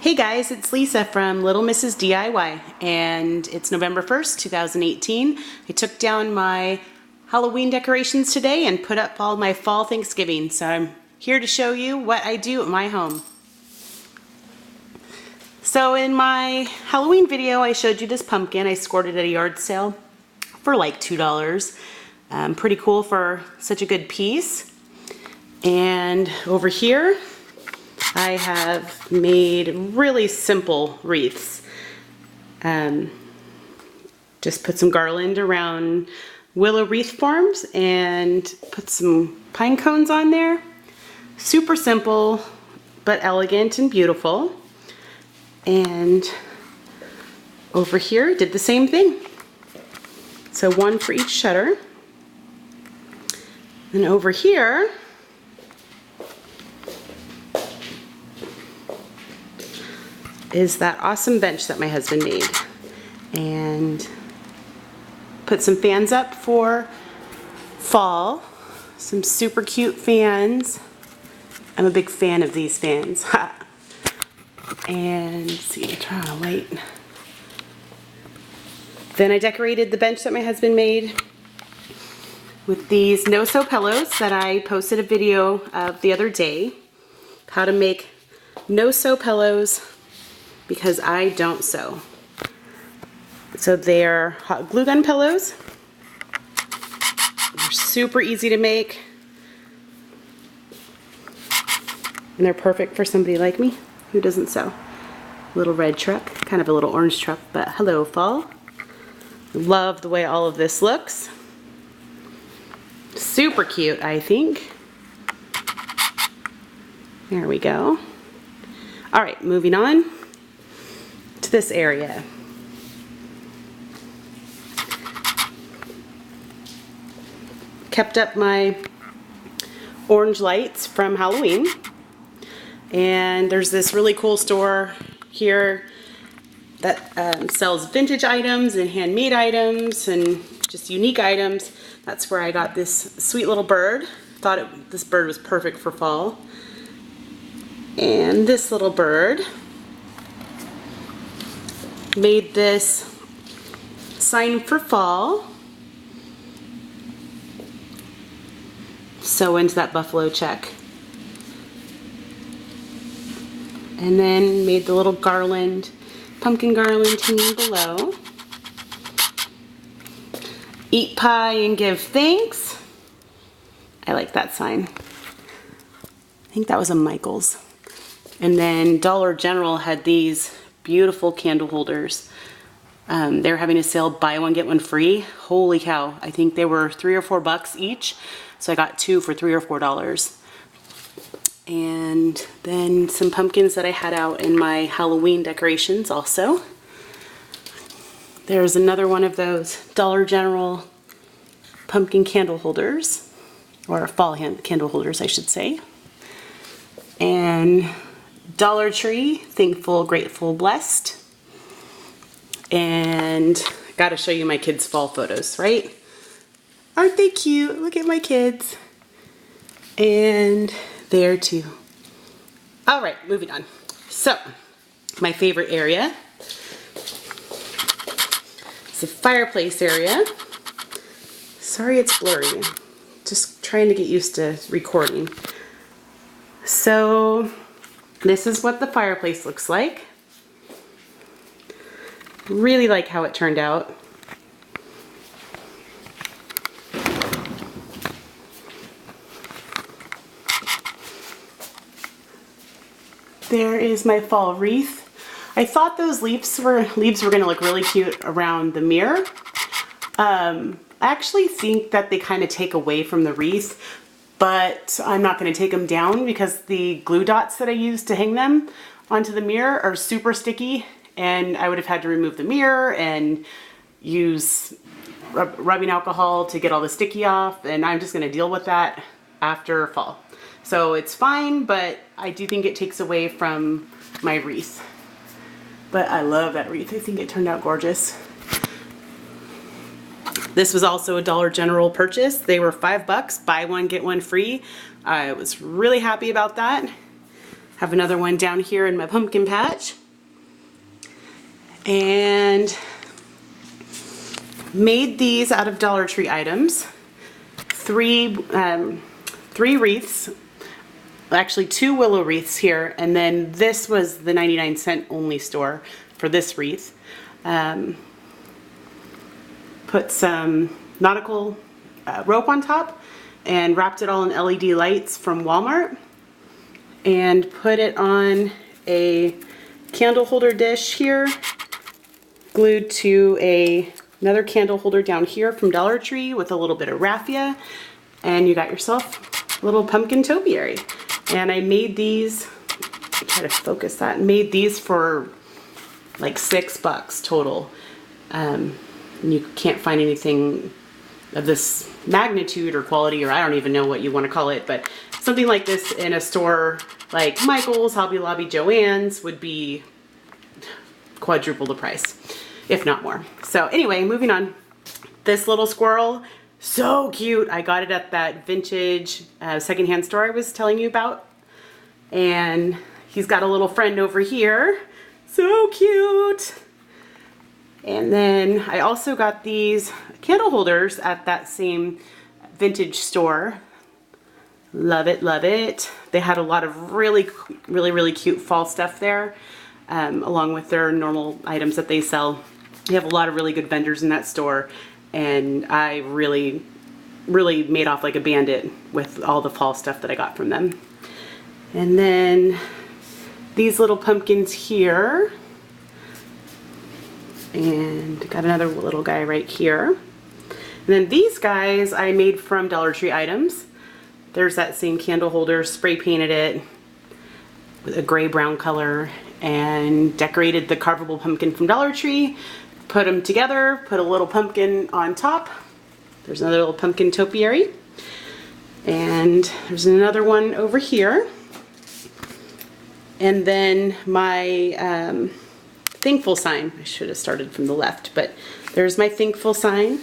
Hey guys, it's Lisa from Little Mrs. DIY, and it's November 1st, 2018. I took down my Halloween decorations today and put up all my fall Thanksgiving, so I'm here to show you what I do at my home. So in my Halloween video, I showed you this pumpkin. I scored it at a yard sale for like $2. Pretty cool for such a good piece. And over here, I have made really simple wreaths. Just put some garland around willow wreath forms and put some pine cones on there. Super simple, but elegant and beautiful. And over here, did the same thing. So one for each shutter. And over here, is that awesome bench that my husband made. And put some fans up for fall. Some super cute fans. I'm a big fan of these fans. And let's see, turn on a light. Then I decorated the bench that my husband made with these no-sew pillows that I posted a video of the other day. How to make no-sew pillows because I don't sew. So they're hot glue gun pillows. They're super easy to make. And they're perfect for somebody like me who doesn't sew. Little red truck, kind of a little orange truck, but hello fall. Love the way all of this looks. Super cute, I think. There we go. All right, moving on to this area. Kept up my orange lights from Halloween. And there's this really cool store here that sells vintage items and handmade items and just unique items. That's where I got this sweet little bird. Thought this bird was perfect for fall. And this little bird made this sign for fall. Sew into that buffalo check. And then made the little garland, pumpkin garland hanging below. Eat pie and give thanks. I like that sign. I think that was a Michael's. And then Dollar General had these beautiful candle holders. They were having a sale, buy one, get one free. Holy cow, I think they were $3 or $4 each. So I got two for $3 or $4. And then some pumpkins that I had out in my Halloween decorations also. There's another one of those Dollar General pumpkin candle holders, or fall candle holders I should say. And Dollar Tree, Thankful, Grateful, Blessed. And gotta show you my kids' fall photos, right? Aren't they cute? Look at my kids. And there too. All right, moving on. So, my favorite area is the fireplace area. Sorry it's blurry. Just trying to get used to recording. So, this is what the fireplace looks like. Really like how it turned out. There is my fall wreath. I thought those leaves were gonna look really cute around the mirror. I actually think that they kind of take away from the wreath, but I'm not gonna take them down because the glue dots that I used to hang them onto the mirror are super sticky, and I would have had to remove the mirror and use rubbing alcohol to get all the sticky off, and I'm just gonna deal with that after fall. So it's fine, but I do think it takes away from my wreath. But I love that wreath. I think it turned out gorgeous. This was also a Dollar General purchase. They were $5, buy one, get one free. I was really happy about that. Have another one down here in my pumpkin patch. And made these out of Dollar Tree items. Three wreaths, actually 2 willow wreaths here, and then this was the 99-cent only store for this wreath. Put some nautical rope on top and wrapped it all in LED lights from Walmart, and put it on a candle holder dish here, glued to another candle holder down here from Dollar Tree with a little bit of raffia, and you got yourself a little pumpkin topiary. And I made these, try to focus that, made these for like $6 total. And you can't find anything of this magnitude or quality, or I don't even know what you want to call it, but something like this in a store like Michael's, Hobby Lobby, Joann's would be quadruple the price, if not more. So anyway, moving on. This little squirrel, so cute. I got it at that vintage secondhand store I was telling you about. And he's got a little friend over here. So cute. And then I also got these candle holders at that same vintage store. Love it, love it. They had a lot of really cute fall stuff there, along with their normal items that they sell. They have a lot of really good vendors in that store, and I really made off like a bandit with all the fall stuff that I got from them. And then these little pumpkins here, and got another little guy right here. And then these guys I made from Dollar Tree items. There's that same candle holder, spray painted it with a gray-brown color and decorated the carvable pumpkin from Dollar Tree, put them together, put a little pumpkin on top. There's another little pumpkin topiary. And there's another one over here. And then my thankful sign. I should have started from the left, but there's my thankful sign.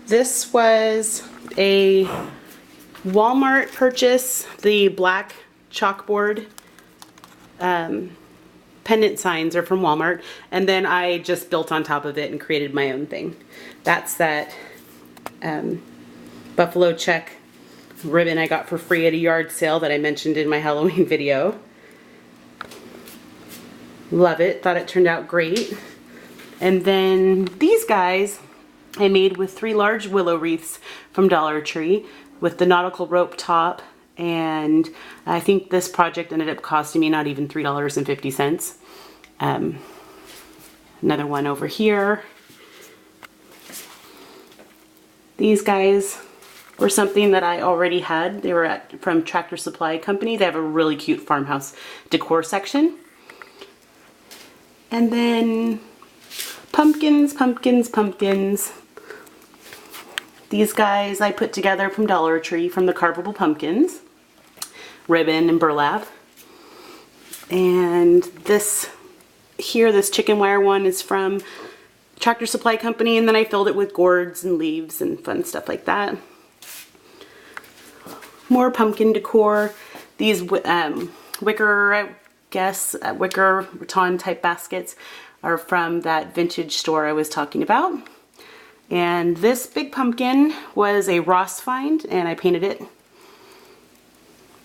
This was a Walmart purchase, the black chalkboard pendant signs are from Walmart, and then I just built on top of it and created my own thing. That's that buffalo check ribbon I got for free at a yard sale that I mentioned in my Halloween video. Love it, thought it turned out great. And then these guys I made with 3 large willow wreaths from Dollar Tree with the nautical rope top, and I think this project ended up costing me not even $3.50. Another one over here. These guys were something that I already had. They were from Tractor Supply Company. They have a really cute farmhouse decor section. And then pumpkins, pumpkins, pumpkins. These guys I put together from Dollar Tree from the carvable pumpkins, ribbon and burlap. And this here, this chicken wire one, is from Tractor Supply Company, and then I filled it with gourds and leaves and fun stuff like that. More pumpkin decor. These wicker, I guess, wicker rattan type baskets are from that vintage store I was talking about. And this big pumpkin was a Ross find, and I painted it.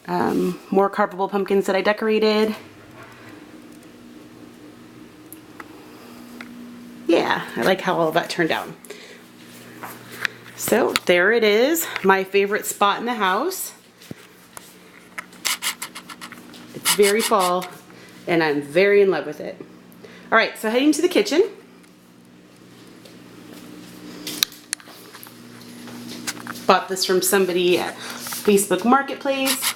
More carvable pumpkins that I decorated. Yeah, I like how all of that turned out. So there it is, my favorite spot in the house. It's very fall, and I'm very in love with it. All right, so heading to the kitchen. Bought this from somebody at Facebook Marketplace.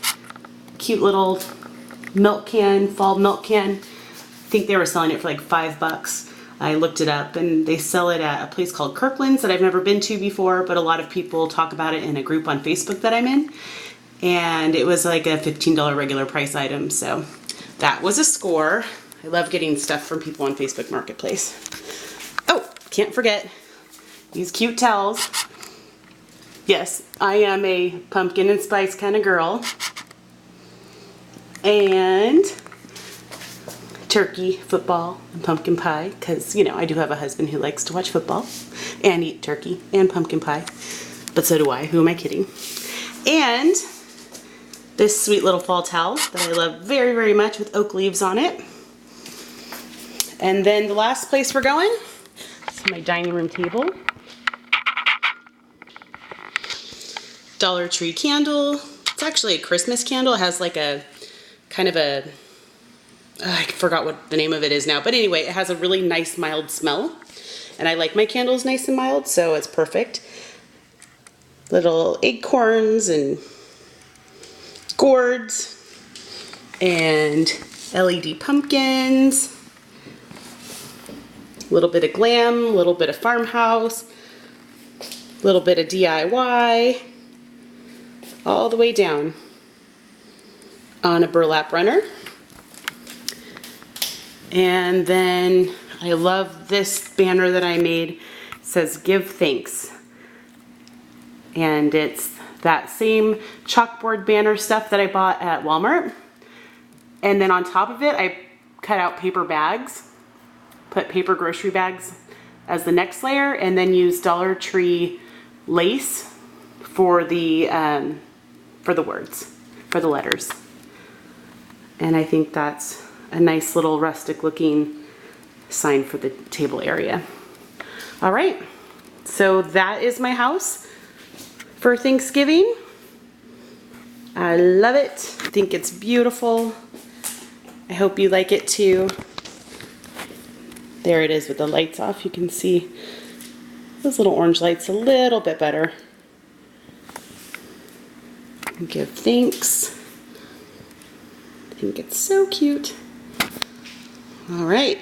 Cute little milk can, fall milk can. I think they were selling it for like $5. I looked it up, and they sell it at a place called Kirkland's that I've never been to before, but a lot of people talk about it in a group on Facebook that I'm in. And it was like a $15 regular price item, so that was a score. I love getting stuff from people on Facebook Marketplace. Oh, can't forget these cute towels. Yes, I am a pumpkin and spice kind of girl. And turkey, football, and pumpkin pie, because, you know, I do have a husband who likes to watch football and eat turkey and pumpkin pie, but so do I. Who am I kidding? And this sweet little fall towel that I love very, very much with oak leaves on it. And then the last place we're going is my dining room table. Dollar Tree candle. It's actually a Christmas candle. It has like a kind of a, I forgot what the name of it is now, but anyway, it has a really nice mild smell, and I like my candles nice and mild, so it's perfect. Little acorns and gourds and LED pumpkins, a little bit of glam, a little bit of farmhouse, a little bit of DIY, all the way down on a burlap runner. And then I love this banner that I made. It says "Give Thanks." And it's that same chalkboard banner stuff that I bought at Walmart. And then on top of it, I cut out paper bags, put paper grocery bags as the next layer, and then use Dollar Tree lace for the words, for the letters. And I think that's a nice little rustic looking sign for the table area. All right, so that is my house for Thanksgiving. I love it. I think it's beautiful. I hope you like it too. There it is with the lights off. You can see those little orange lights a little bit better. Give thanks. I think it's so cute. All right.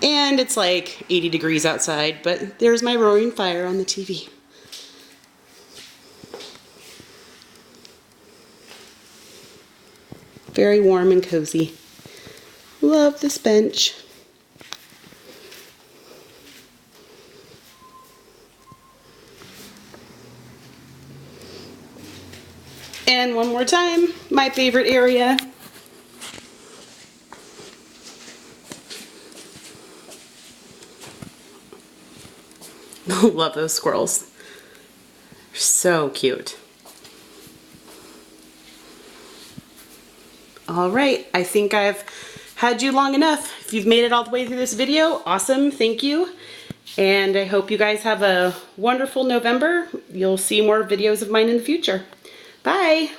And it's like 80 degrees outside, but there's my roaring fire on the TV. Very warm and cozy. Love this bench. And one more time, my favorite area. Love those squirrels. So cute. All right, I think I've had you long enough. If you've made it all the way through this video, awesome, thank you. And I hope you guys have a wonderful November. You'll see more videos of mine in the future. Bye.